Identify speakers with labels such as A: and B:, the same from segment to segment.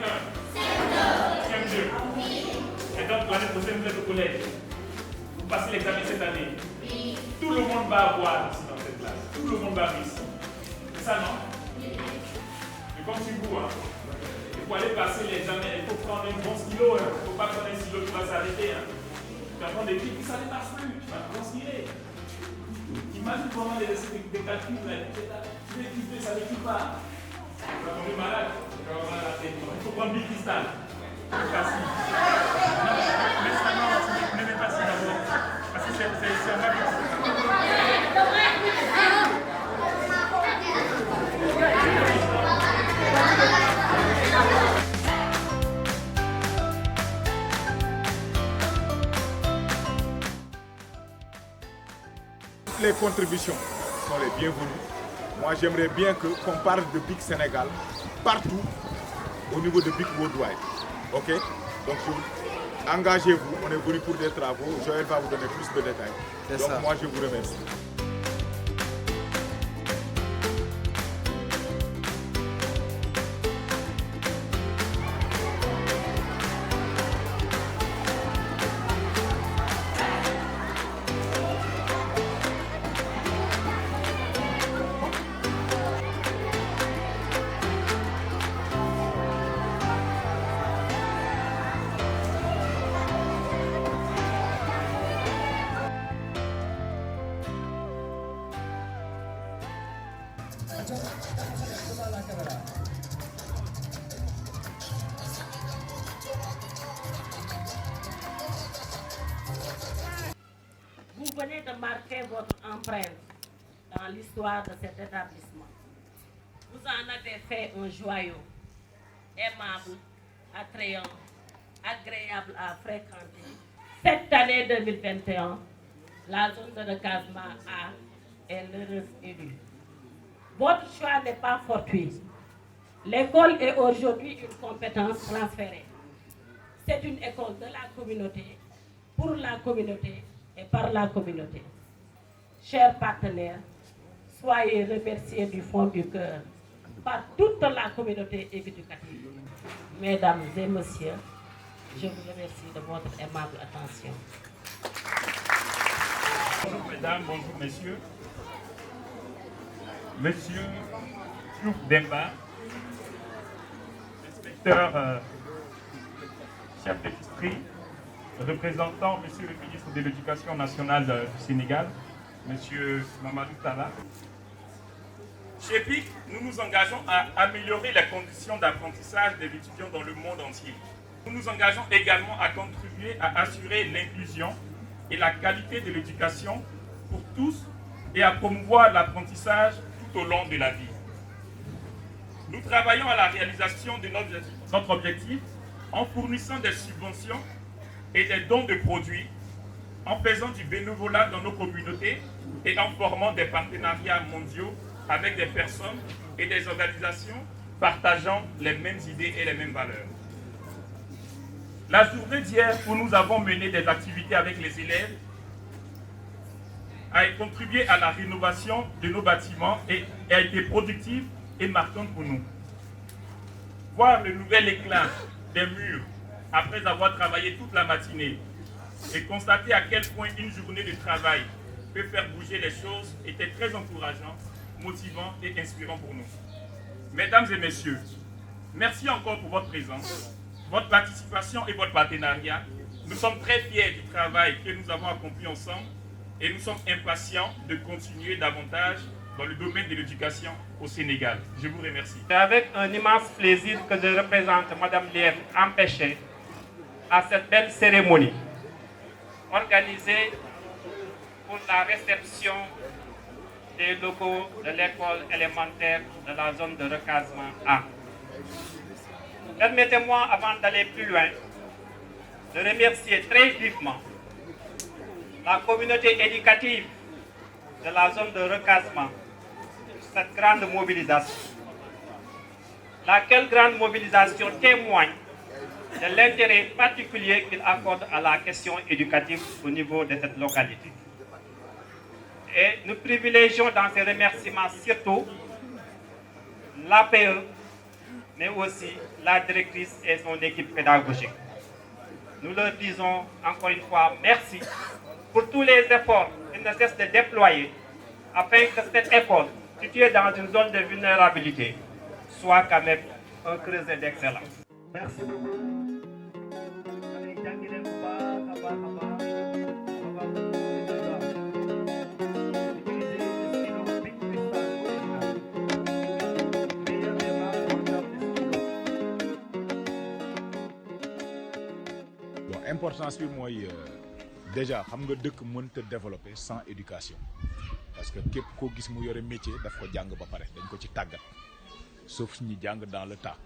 A: CM2. Et donc l'année prochaine, vous êtes au collège. Vous passez l'examen cette année. Tout le monde va avoir ici dans cette classe. Tout le monde va réussir. C'est ça, non? Je compte sur vous. Hein. Et pour aller passer l'examen, il faut prendre un bon stylo. Il ne faut pas prendre un stylo qui va s'arrêter. Hein. Tu vas prendre des trucs qui ne dépasse plus. Tu vas transpirer. Imagine comment des calculs, tu veux équiper, ça n'équipe pas. Tu vas tomber malade. Tu vas avoir la tête. Il faut prendre du cristal. C'est facile. Mais ça, non, tu ne mets pas ça d'abord. Parce que c'est un mal.
B: Les contributions sont les bienvenues. Moi, j'aimerais bien qu'on parle de BIC Sénégal partout au niveau de BIC Worldwide. Ok? Donc, engagez-vous. On est venu pour des travaux. Joël va vous donner plus de détails. Donc, moi, je vous remercie.
C: Vous venez de marquer votre empreinte dans l'histoire de cet établissement. Vous en avez fait un joyau, aimable, attrayant, agréable à fréquenter. Cette année 2021, la zone de recasement A est l'heureuse élue. Votre choix n'est pas fortuit. L'école est aujourd'hui une compétence transférée. C'est une école de la communauté, pour la communauté et par la communauté. Chers partenaires, soyez remerciés du fond du cœur par toute la communauté éducative. Mesdames et messieurs, je vous remercie de votre aimable attention.
A: Bonjour mesdames, bonjour messieurs. Monsieur Youk Demba, inspecteur chef de district, représentant monsieur le ministre de l'Éducation nationale du Sénégal, monsieur Mamadou Talla. Chez PIC, nous nous engageons à améliorer les conditions d'apprentissage des étudiants dans le monde entier. Nous nous engageons également à contribuer à assurer l'inclusion et la qualité de l'éducation pour tous et à promouvoir l'apprentissage tout au long de la vie. Nous travaillons à la réalisation de notre objectif en fournissant des subventions et des dons de produits, en faisant du bénévolat dans nos communautés et en formant des partenariats mondiaux avec des personnes et des organisations partageant les mêmes idées et les mêmes valeurs. La journée d'hier où nous avons mené des activités avec les élèves a contribué à la rénovation de nos bâtiments et a été productive et marquante pour nous. Voir le nouvel éclat des murs après avoir travaillé toute la matinée et constater à quel point une journée de travail peut faire bouger les choses était très encourageant, motivant et inspirant pour nous. Mesdames et messieurs, merci encore pour votre présence, votre participation et votre partenariat. Nous sommes très fiers du travail que nous avons accompli ensemble et nous sommes impatients de continuer davantage dans le domaine de l'éducation au Sénégal. Je vous remercie.
D: C'est avec un immense plaisir que je représente Mme Lièvre Empêché à cette belle cérémonie organisée pour la réception des locaux de l'école élémentaire de la zone de recasement A. Permettez-moi, avant d'aller plus loin, de remercier très vivement la communauté éducative de la zone de recasement pour cette grande mobilisation. Laquelle grande mobilisation témoigne de l'intérêt particulier qu'il accorde à la question éducative au niveau de cette localité. Et nous privilégions dans ces remerciements surtout l'APE, mais aussi la directrice et son équipe pédagogique. Nous leur disons encore une fois merci pour tous les efforts qu'ils ne cessent de déployer afin que cette école, située dans une zone de vulnérabilité, soit quand même un creuset d'excellence.
E: Merci beaucoup.
B: L'importance bi mooy déjà xam nga dëkk mënta développer sans éducation parce que képp koo gis mu yore métier daf ko jàng ba pare dañ ko ci tàggat sauf ñi jàng dans le tas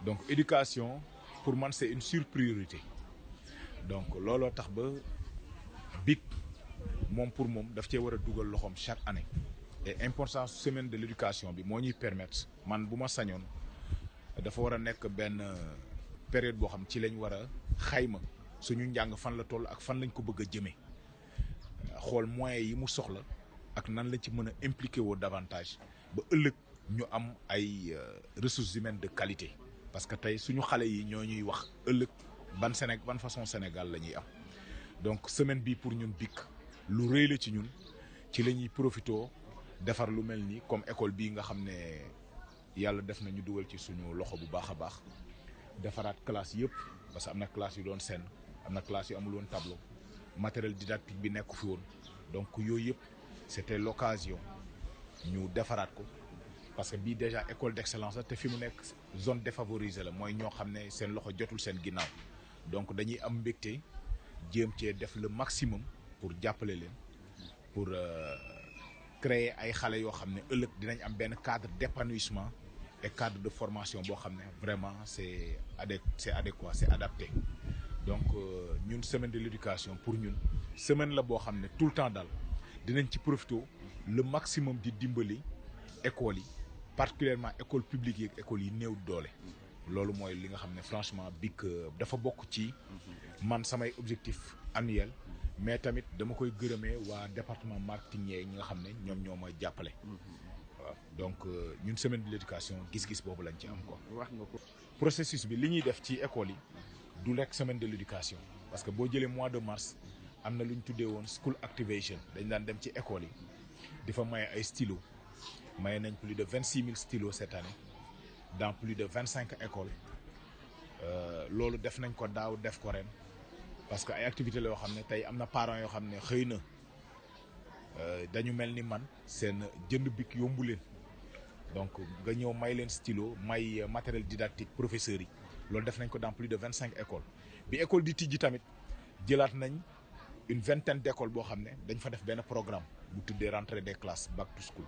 B: donc éducation pour man c'est une surpriorité donc looloo tax ba BIC moom pour moom daf cee war a dugal loxoom chaque année et importance semaine de l'éducation bi moo ñuy permettre man bu ma sañoon dafa war a nekk benn période boo xam ci lañ war a xayma suñu njàng fan la toll ak fan lañ ko bëgg a jëmee xool moyens yi mu soxla ak nan lañ ci mën a impliqué woo davantage ba ëllëg ñu am ay ressources humaines de qualité parce que tey suñu xale yi ñoo ñuy wax ëllëg ban façon Sénégal la ñuy am donc semaine bi pour ñun BIC lu rëy la ci ñun ci la ñuy profitoo defar lu mel ni comme école bii nga xam ne yàlla def na ñu dugal ci suñu loxo bu baax a baax defaraat classe yëpp parce que am na classe yu doon senn am na classe yu amul woon tableau matériel didactique bi nekku fi woon donc yooyu yëpp c'était l'occasion ñu defaraat ko parce que bii déjà école d'excellence la te fi mu nekk zone défavorisée la mooy ñoo xam ne seen loxo jotul seen ginnaaw donc dañuy am mbégte jéem cee def le maximum pour jàppale leen pour créer ay xale yoo xam ne ëllëg dinañ am benn cadre d'épanouissement et cadre de formation boo xam ne vraiment c'est adéquat c'est adapté donc ñun semaine de l'éducation pour ñun semaine la boo xam ne tout le temps daal dinañ ci profiter le maximum di dimbali écoles yi particulièrement école publique yi ak écoles yi néew doole loolu mooy li nga xam ne franchement BIC dafa bokk ci man samay objectif annuel mais tamit dama koy gërëmee waa département marketing yi ñi nga xam ne ñoom ñoo may jàppale waaw donc ñun semaine de l'éducation gis-gis boobu lañ ci am quoi.
E: wax nga ko.
B: processus bi li ñuy def ci école yi du lekk semaine de l'éducation parce que boo jëlee mois de mars am na lu ñu tuddee woon school activation dañ daan dem ci école yi di fa maye ay stylos maye nañ plus de 26 000 stylos cette année dans plus de 25 écoles loolu def nañ ko daaw def ko ren parce que ay activités la yoo xam ne tey am na parents yoo xam ne xëy na dañu mel ni man seen jënd BIC yombu leen donc nga ñëw may leen stylo may matériel didactique professeurs yi loolu def nañ ko dans plus de 25 écoles bi école di tijji tamit jëlaat nañ une vingtaine d'écoles boo xam ne dañ fa def benn programme bu tuddee rentrée des classes back to school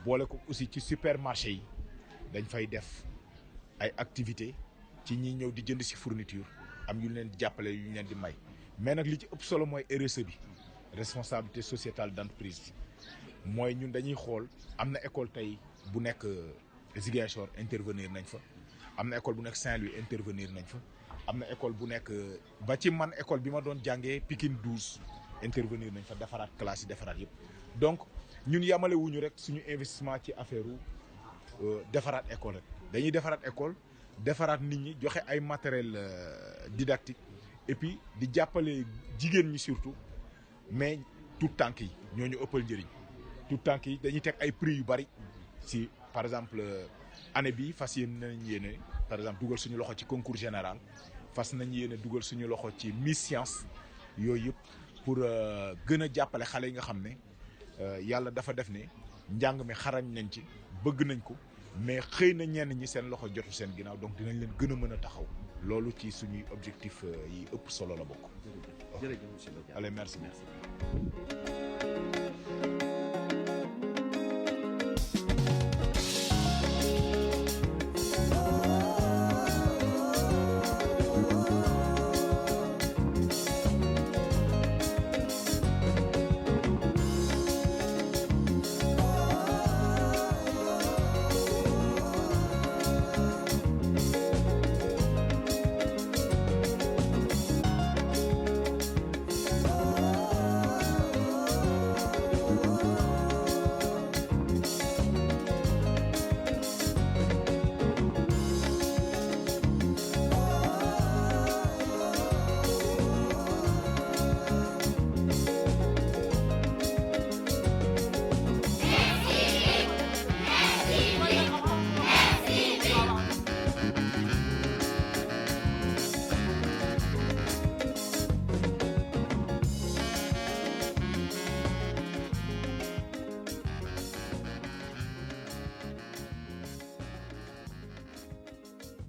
B: boole ko aussi ci supermarché yi dañ fay def ay activités ci ñi ñëw di jënd ci fourniture am yu leen di jàppale yu ñu leen di may mais nag li ci ëpp solo mooy RSE bi responsabilité sociétale d'entreprise mooy ñun dañuy xool am na école tey bu nekk Ziguinchor intervenir nañ fa am na école bu nekk Saint-Louis intervenir nañ fa am na école bu nekk ba ci man école bi ma doon jàngee Pikine 12 intervenir nañ fa defaraat classe yi defaraat yëpp donc ñun yamale wuñu rek suñu investissement ci affaire defaraat école rek dañuy defaraat école defaraat nit ñi joxe ay matériel didactique et puis di jàppale jigéen ñi surtout mais tout tànk yi ñoo ñu ëppal njëriñ tout tànk yi dañuy teg ay prix yu bari si par exemple année bi fas nañ yéene par exemple dugal suñu loxo ci concours général fas nañ yéene dugal suñu loxo ci Miss Science yooyu yëpp pour gën a jàppale xale yi nga xam ne yàlla dafa def ne njàng mi xarañ nañ ci bëgg nañ ko mais xëy na ñenn ñi seen loxo jotu seen ginnaaw donc dinañ leen gën a mën a taxaw loolu ci suñuy objectif yi ëpp solo la bokk.
E: jërëjëf monsieur Badiane.
B: Allez, merci.